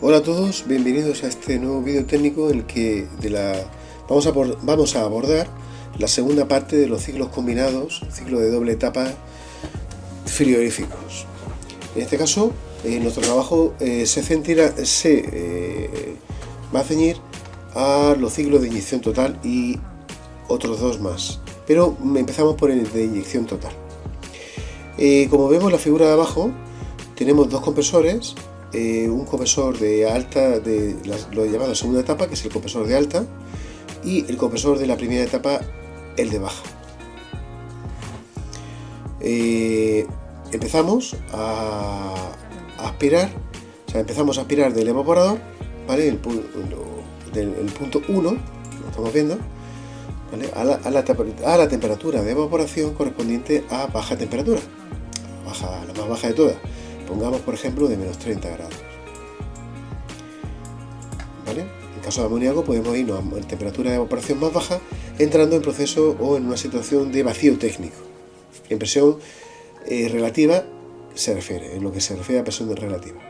Hola a todos, bienvenidos a este nuevo vídeo técnico en el que vamos a abordar la segunda parte de los ciclos combinados, ciclo de doble etapa frigoríficos. En este caso, nuestro trabajo va a ceñir a los ciclos de inyección total y otros dos más, pero empezamos por el de inyección total. Como vemos en la figura de abajo, tenemos dos compresores. Un compresor de alta, lo llamado segunda etapa, que es el compresor de alta, y el compresor de la primera etapa, el de baja. Empezamos a aspirar, empezamos a aspirar del evaporador, ¿vale? El punto 1, lo estamos viendo, ¿vale? a la temperatura de evaporación correspondiente a baja temperatura, la más baja de todas. Pongamos, por ejemplo, de menos 30 grados. ¿Vale? En caso de amoníaco podemos irnos a temperatura de evaporación más baja, entrando en proceso o en una situación de vacío técnico. En presión relativa se refiere, en lo que se refiere a presión relativa.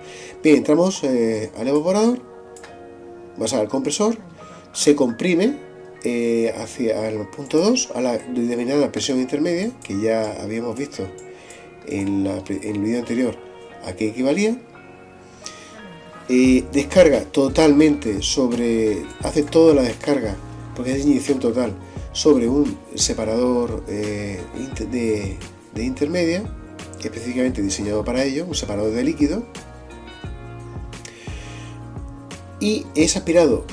Bien, entramos al evaporador, vamos al compresor, se comprime hacia el punto 2, a la denominada presión intermedia, que ya habíamos visto en el vídeo anterior a qué equivalía. Descarga totalmente hace toda la descarga, porque es inyección total, sobre un separador de intermedia, específicamente diseñado para ello, un separador de líquido, y es aspirado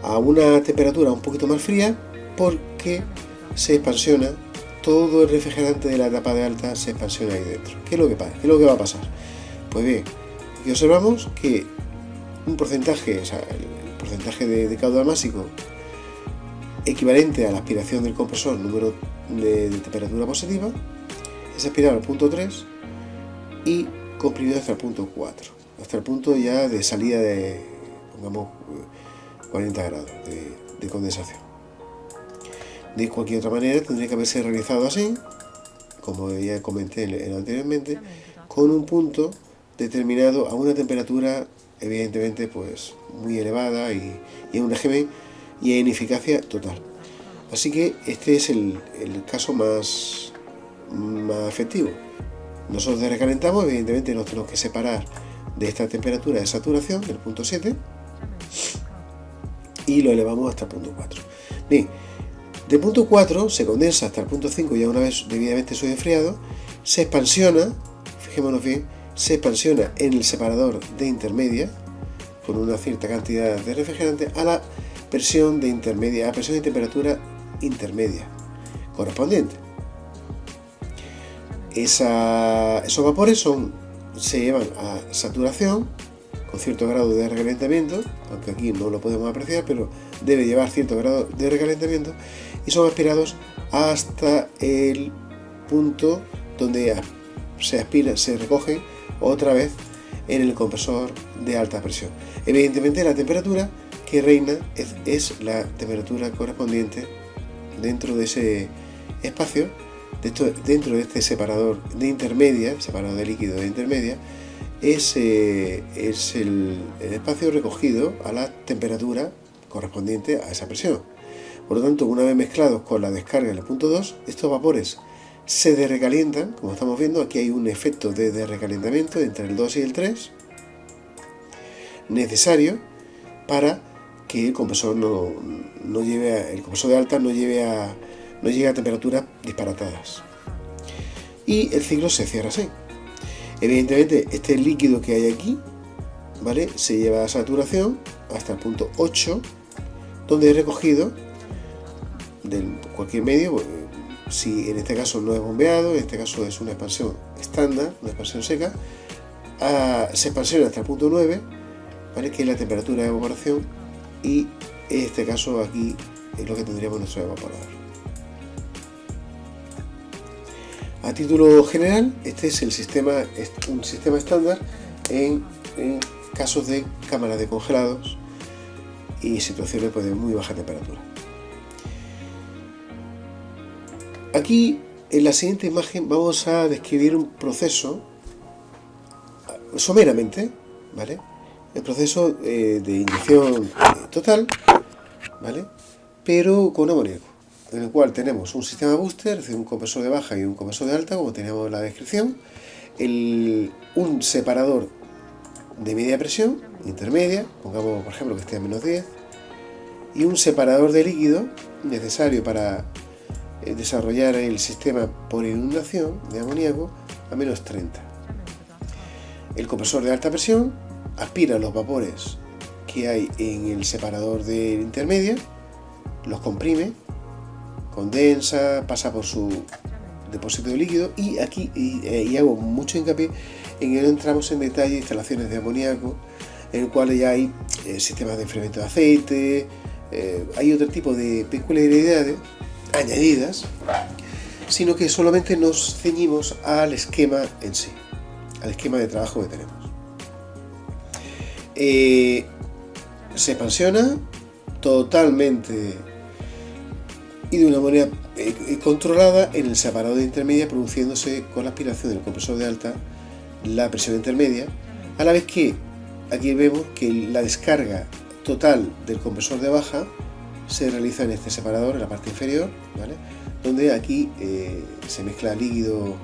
a una temperatura un poquito más fría, porque se expansiona todo el refrigerante de la etapa de alta, se expansiona ahí dentro. ¿Qué es lo que pasa? ¿Qué es lo que va a pasar? Pues bien, aquí observamos que un porcentaje, el porcentaje de caudal másico equivalente a la aspiración del compresor número de temperatura positiva es aspirado al punto 3 y comprimido hasta el punto 4, hasta el punto ya de salida de, pongamos, 40 grados de condensación. De cualquier otra manera tendría que haberse realizado así, como ya comenté anteriormente, con un punto determinado a una temperatura evidentemente pues muy elevada y en un régimen y en eficacia total. Así que este es el caso más efectivo. Nosotros recalentamos, evidentemente nos tenemos que separar de esta temperatura de saturación, del punto 7, y lo elevamos hasta el punto 4. Bien, del punto 4 se condensa hasta el punto 5, ya una vez debidamente enfriado, se expansiona, fijémonos bien, se expansiona en el separador de intermedia con una cierta cantidad de refrigerante a la presión de intermedia, a presión y temperatura intermedia correspondiente. Esos vapores se llevan a saturación con cierto grado de recalentamiento, aunque aquí no lo podemos apreciar, pero debe llevar cierto grado de recalentamiento, y son aspirados hasta el punto donde se recogen otra vez en el compresor de alta presión. Evidentemente la temperatura que reina es la temperatura correspondiente dentro de ese espacio, dentro de este separador de intermedia, separador de líquido de intermedia, es el espacio recogido a la temperatura correspondiente a esa presión. Por lo tanto, una vez mezclados con la descarga en el punto 2, estos vapores se desrecalientan, como estamos viendo. Aquí hay un efecto de recalentamiento entre el 2 y el 3 necesario para que el compresor el compresor de alta no llegue a temperaturas disparatadas, y el ciclo se cierra así. Evidentemente este líquido que hay aquí, ¿vale?, se lleva a saturación hasta el punto 8, donde es recogido de cualquier medio. Si en este caso no es bombeado, en este caso es una expansión estándar, una expansión seca, se expansiona hasta el punto 9, ¿vale?, que es la temperatura de evaporación, y en este caso aquí es lo que tendríamos nuestro evaporador. A título general, este es un sistema estándar en casos de cámaras de congelados y situaciones pues, de muy baja temperatura. Aquí en la siguiente imagen vamos a describir un proceso someramente, ¿vale? El proceso de inyección total, ¿vale? Pero con amoníaco, en el cual tenemos un sistema booster, es decir, un compresor de baja y un compresor de alta, como teníamos en la descripción, un separador de media presión, intermedia, pongamos por ejemplo que esté a -10, y un separador de líquido necesario para desarrollar el sistema por inundación de amoníaco a -30. El compresor de alta presión aspira los vapores que hay en el separador de intermedia, los comprime, condensa, pasa por su depósito de líquido, y aquí hago mucho hincapié en que no entramos en detalle de instalaciones de amoníaco, en el cual ya hay sistemas de enfriamiento de aceite, hay otro tipo de peculiaridades añadidas, sino que solamente nos ceñimos al esquema en sí, al esquema de trabajo que tenemos. Se expansiona totalmente y de una manera controlada en el separador de intermedia, produciéndose con la aspiración del compresor de alta la presión intermedia, a la vez que aquí vemos que la descarga total del compresor de baja se realiza en este separador, en la parte inferior, ¿vale? Donde aquí se mezcla líquido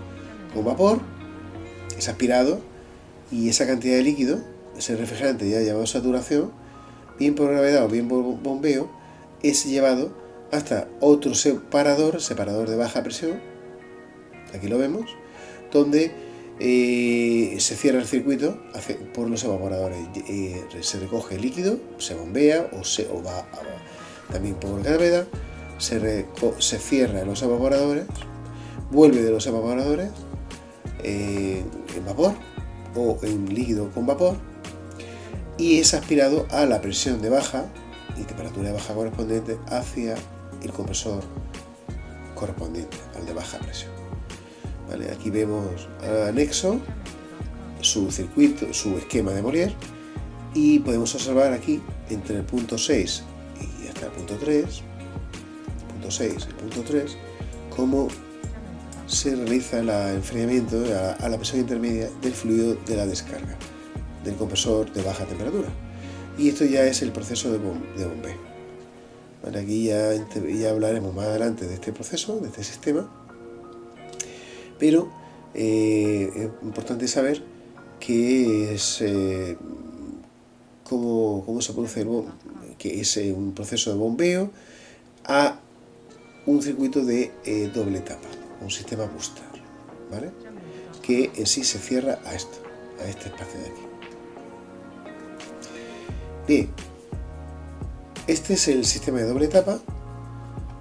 con vapor, es aspirado, y esa cantidad de líquido, ese refrigerante ya llamado saturación, bien por gravedad o bien por bombeo, es llevado hasta otro separador de baja presión, aquí lo vemos, donde se cierra el circuito por los evaporadores, se recoge el líquido, se bombea o va también por gravedad, se cierra los evaporadores, vuelve de los evaporadores en vapor o en líquido con vapor, y es aspirado a la presión de baja y temperatura de baja correspondiente hacia el compresor correspondiente al de baja presión. ¿Vale? Aquí vemos anexo su circuito, su esquema de Molière, y podemos observar aquí entre el punto 6 y hasta el punto 3, punto 6 y punto 3, cómo se realiza el enfriamiento a la presión intermedia del fluido de la descarga del compresor de baja temperatura. Y esto ya es el proceso de bombeo. Vale, aquí ya hablaremos más adelante de este proceso, de este sistema, pero es importante saber que es cómo se produce que es un proceso de bombeo a un circuito de doble etapa, un sistema booster, ¿vale? Que en sí se cierra a este espacio de aquí. Bien, este es el sistema de doble etapa,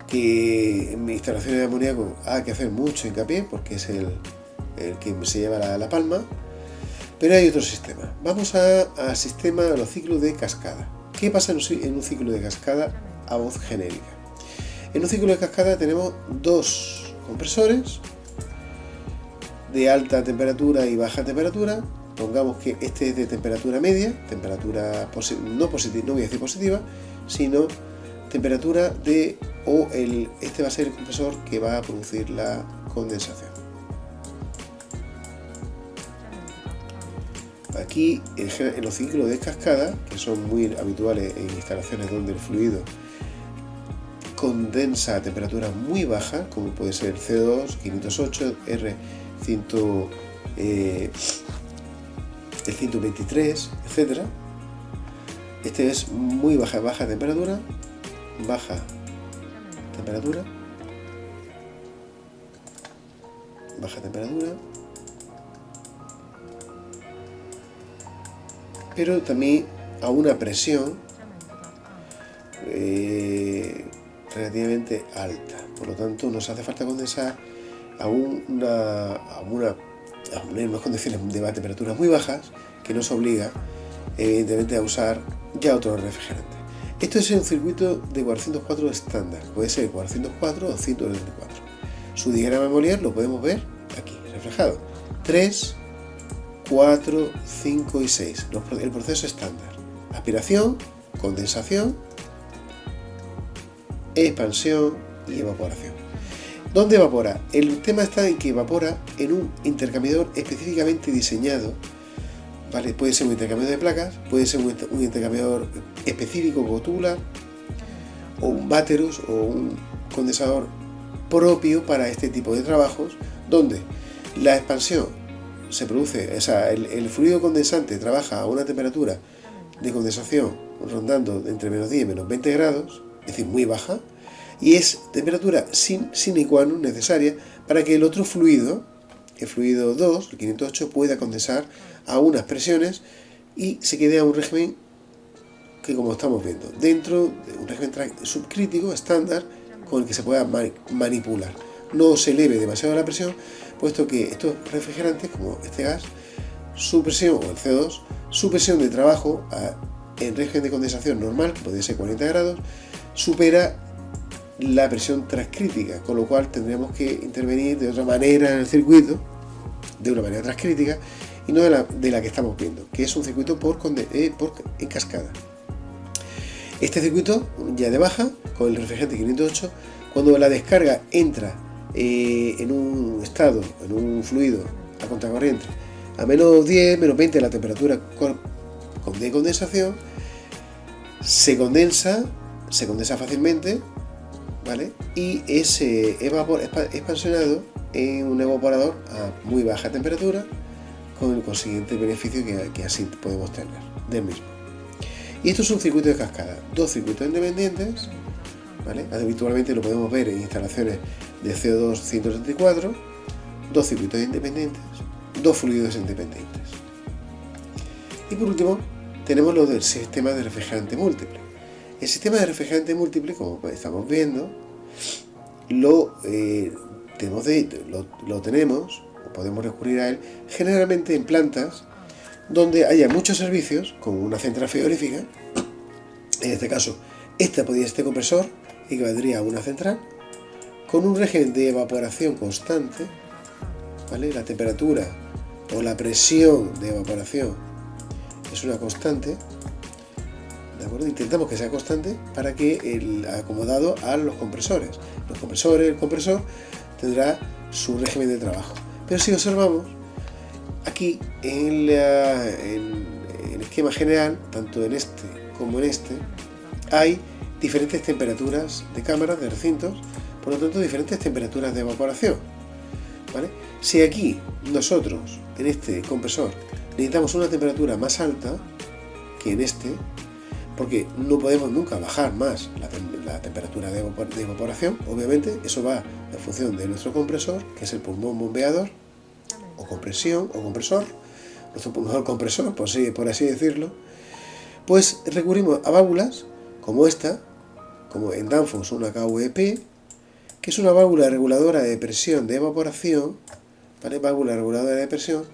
que en mis instalaciones de amoníaco hay que hacer mucho hincapié porque es el que se lleva la palma, pero hay otro sistema. Vamos a los ciclos de cascada. ¿Qué pasa en un ciclo de cascada a voz genérica? En un ciclo de cascada tenemos dos compresores de alta temperatura y baja temperatura. Pongamos que este es de temperatura media, temperatura no voy a decir positiva, sino temperatura este va a ser el compresor que va a producir la condensación. Aquí en los ciclos de cascada, que son muy habituales en instalaciones donde el fluido condensa a temperaturas muy bajas, como puede ser C2, 508, el 123, etc. Este es muy baja temperatura, baja temperatura, pero también a una presión relativamente alta. Por lo tanto, nos hace falta condensar a unas condiciones de temperaturas muy bajas, que nos obliga evidentemente a usar ya otro refrigerante. Esto es un circuito de 404 estándar, puede ser 404 o 124. Su diagrama de Molière lo podemos ver aquí reflejado: 3, 4, 5 y 6, el proceso estándar: aspiración, condensación, expansión y evaporación. ¿Dónde evapora? El tema está en que evapora en un intercambiador específicamente diseñado ¿vale? Puede ser un intercambiador de placas, puede ser un intercambiador específico como tubular, o un Vaterus o un condensador propio para este tipo de trabajos, donde la expansión se produce, o sea, el fluido condensante trabaja a una temperatura de condensación rondando entre menos 10 y menos 20 grados, es decir, muy baja, y es temperatura sine qua non necesaria para que el otro fluido, el fluido 2, el 508, pueda condensar a unas presiones y se quede a un régimen que, como estamos viendo, dentro de un régimen subcrítico estándar con el que se pueda manipular. No se eleve demasiado la presión, puesto que estos refrigerantes, como este gas, su presión, o el CO2, su presión de trabajo en régimen de condensación normal, que podría ser 40 grados, supera la presión transcrítica, con lo cual tendríamos que intervenir de otra manera en el circuito, de una manera transcrítica, y no de la que estamos viendo, que es un circuito en cascada. Este circuito ya de baja, con el refrigerante 508, cuando la descarga entra en un estado, en un fluido a contracorriente, a menos 10, menos 20 la temperatura de condensación, se condensa fácilmente, ¿vale? Y es expansionado en un evaporador a muy baja temperatura, con el consiguiente beneficio que así podemos tener del mismo. Y esto es un circuito de cascada, dos circuitos independientes, ¿vale? Habitualmente lo podemos ver en instalaciones de CO2 134, dos circuitos independientes, dos fluidos independientes. Y por último, tenemos lo del sistema de refrigerante múltiple. El sistema de refrigerante múltiple, como estamos viendo, lo tenemos, o podemos recurrir a él, generalmente en plantas donde haya muchos servicios, como una central frigorífica. En este caso, este compresor equivaldría a una central, con un régimen de evaporación constante, ¿vale? La temperatura o la presión de evaporación es una constante, ¿de acuerdo? Intentamos que sea constante para que acomodado a los compresores. El compresor tendrá su régimen de trabajo. Pero si observamos, aquí en el esquema general, tanto en este como en este, hay diferentes temperaturas de cámaras, de recintos, por lo tanto diferentes temperaturas de evaporación, ¿vale? Si aquí nosotros, en este compresor, necesitamos una temperatura más alta que en este, porque no podemos nunca bajar más la temperatura de evaporación, obviamente eso va en función de nuestro compresor, que es el pulmón bombeador, o compresión, o compresor, nuestro pulmón compresor, por así decirlo, pues recurrimos a válvulas como esta, como en Danfoss una KVP, que es una válvula reguladora de presión de evaporación, ¿vale? Válvula reguladora de presión,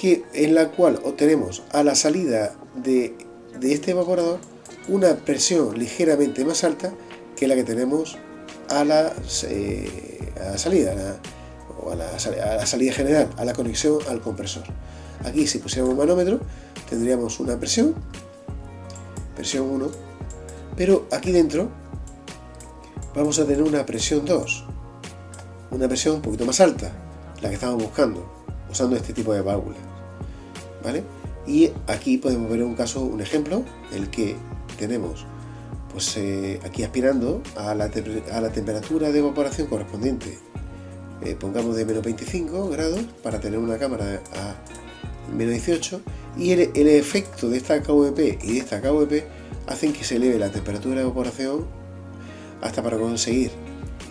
en la cual obtenemos a la salida de este evaporador una presión ligeramente más alta que la que tenemos a la salida, a la salida general, a la conexión al compresor. Aquí, si pusiéramos un manómetro, tendríamos una presión 1, pero aquí dentro vamos a tener una presión 2, una presión un poquito más alta, la que estamos buscando, usando este tipo de válvulas, ¿vale? Y aquí podemos ver un ejemplo, el que tenemos pues aquí aspirando a la temperatura de evaporación correspondiente, pongamos de menos 25 grados, para tener una cámara a menos 18, y el efecto de esta KVP y de esta KVP hacen que se eleve la temperatura de evaporación hasta para conseguir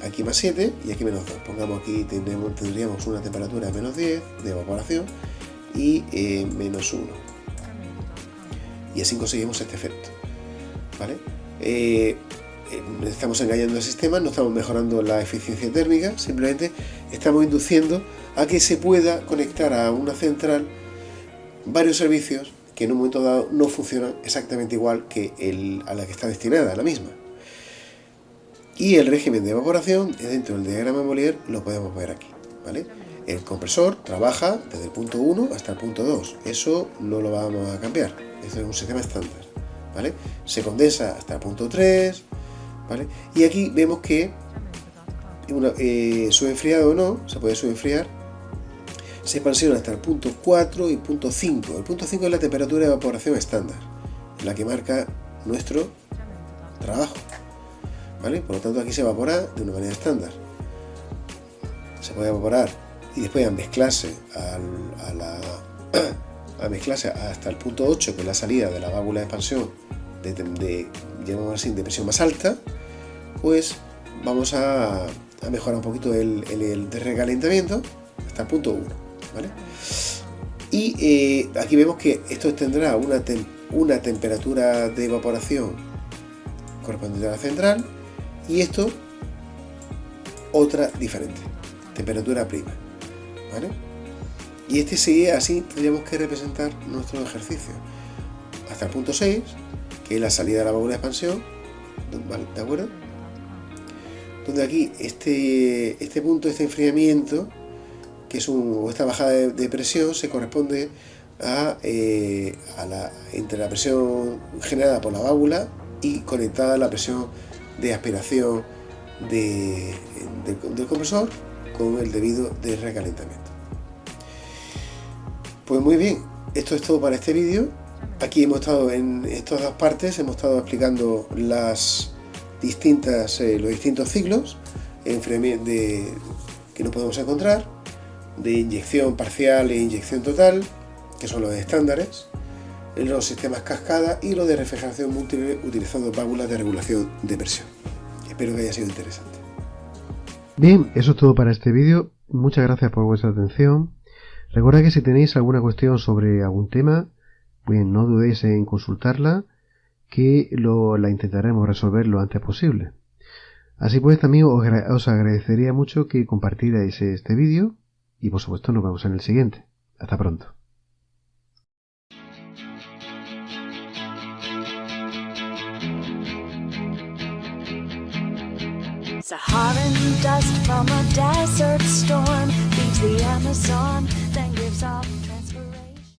aquí más 7 y aquí menos 2. Pongamos aquí, tendríamos una temperatura de menos 10 de evaporación y menos 1. Y así conseguimos este efecto, ¿vale? Estamos engañando el sistema, no estamos mejorando la eficiencia térmica, simplemente estamos induciendo a que se pueda conectar a una central varios servicios que en un momento dado no funcionan exactamente igual que a la que está destinada, a la misma. Y el régimen de evaporación dentro del diagrama de Molière lo podemos ver aquí, ¿vale? El compresor trabaja desde el punto 1 hasta el punto 2, eso no lo vamos a cambiar, esto es un sistema estándar, ¿vale? Se condensa hasta el punto 3, ¿vale? Y aquí vemos que subenfriado o no, se puede subenfriar, se expansiona hasta el punto 4 y punto 5. El punto 5 es la temperatura de evaporación estándar, la que marca nuestro trabajo, ¿vale? Por lo tanto, aquí se evapora de una manera estándar. Se puede evaporar y después a mezclarse hasta el punto 8, que es la salida de la válvula de expansión llamamos así, de presión más alta. Pues vamos a mejorar un poquito el recalentamiento hasta el punto 1, ¿vale? Y aquí vemos que esto tendrá una temperatura de evaporación correspondiente a la central, y esto otra diferente, temperatura prima, ¿vale? Y este sería así, tendríamos que representar nuestro ejercicio hasta el punto 6, que es la salida de la válvula de expansión, ¿vale? ¿De acuerdo? Donde aquí este punto, este enfriamiento, que es esta bajada de presión, se corresponde entre la presión generada por la válvula y conectada a la presión de aspiración del compresor con el debido de recalentamiento. Pues muy bien, esto es todo para este vídeo. Aquí hemos estado en estas dos partes, hemos estado explicando los distintos ciclos de enfriamiento que nos podemos encontrar, de inyección parcial e inyección total, que son los estándares, los sistemas cascada y los de refrigeración múltiple utilizando válvulas de regulación de presión. Espero que haya sido interesante. Bien, eso es todo para este vídeo. Muchas gracias por vuestra atención. Recuerda que si tenéis alguna cuestión sobre algún tema, pues no dudéis en consultarla, que la intentaremos resolver lo antes posible. Así pues, también os agradecería mucho que compartierais este vídeo y por supuesto nos vemos en el siguiente. Hasta pronto. Saharan dust from a desert storm beats the Amazon, then gives off